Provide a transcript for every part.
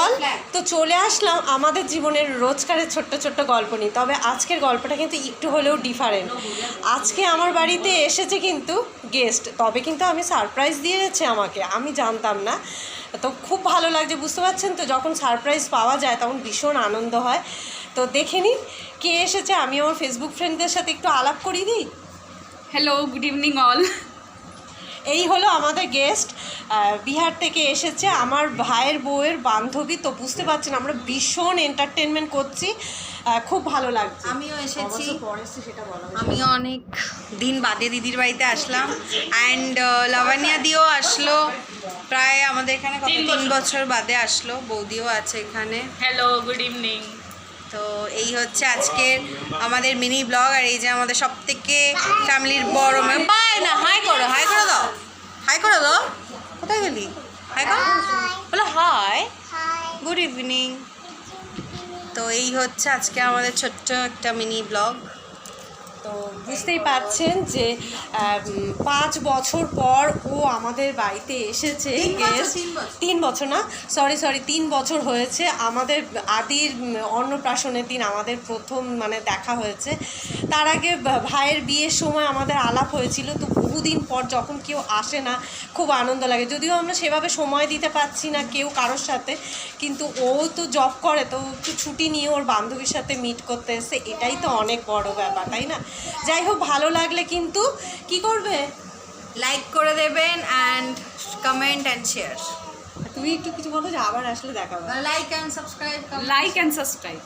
All. তো চলে আসলাম আমাদের জীবনের রোজকারের ছোট্ট ছোট্ট গল্প নিয়ে। তবে আজকের গল্পটা কিন্তু একটু হলেও ডিফারেন্ট। আজকে আমার বাড়িতে এসেছে কিন্তু গেস্ট, তবে কিন্তু আমি সারপ্রাইজ দিয়েছে আমাকে, আমি জানতাম না। তো খুব ভালো লাগছে, বুঝতে পারছেন তো, যখন সারপ্রাইজ পাওয়া যায় তখন ভীষণ আনন্দ হয়। তো দেখে নিন কে এসেছে। আমি আমার ফেসবুক ফ্রেন্ডদের সাথে একটু আলাপ করিয়ে দিই। Hello, good evening all. এই হলো আমাদের গেস্ট, বিহার থেকে এসেছে, আমার ভাইয়ের বউয়ের বান্ধবী। তো বুঝতে পারছেন আমরা ভীষণ এন্টারটেনমেন্ট করছি, খুব ভালো লাগছে। আমিও এসেছি, সেটা বলা আমিও অনেক দিন বাদে দিদির বাড়িতে আসলাম। অ্যান্ড লাভানিয়া দিও আসলো, প্রায় আমাদের এখানে 3 বছর বাদে আসলো। বৌদিও আছে এখানে। Hello, good evening. তো এই হচ্ছে আজকের আমাদের মিনি ব্লগ। আর এই যে আমাদের সব থেকে ফ্যামিলির বড় মেয়ে, পায় না, হাই করো, হাই করে দাও, হাই করে দাও। কোথায় গেলি? হাই করো, বলো হাই, গুড ইভিনিং। তো এই হচ্ছে আজকে আমাদের ছোট্ট একটা মিনি ব্লগ। তো বুঝতেই পারছেন যে 5 বছর পর ও আমাদের বাড়িতে এসেছে। 3 বছর না, সরি 3 বছর হয়েছে। আমাদের আদির অন্নপ্রাশনের দিন আমাদের প্রথম মানে দেখা হয়েছে। তার আগে ভাইয়ের বিয়ের সময় আমাদের আলাপ হয়েছিল। তো বহুদিন পর যখন কেউ আসে না খুব আনন্দ লাগে, যদিও আমরা সেভাবে সময় দিতে পারছি না কেউ কারোর সাথে, কিন্তু ও তো জব করে, তো একটু ছুটি নিয়ে ওর বান্ধবীর সাথে মিট করতে এসে, এটাই তো অনেক বড় ব্যাপার, তাই না? যাই হোক, ভালো লাগলে কিন্তু কি করবে, লাইক করে দেবেন অ্যান্ড কমেন্ট অ্যান্ড শেয়ার। তুমি একটু কিছু বলো যে আবার আসলে দেখাবো। Like and subscribe, like and subscribe.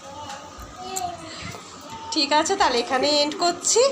ঠিক আছে, তাহলে এখানে এন্ড করছি।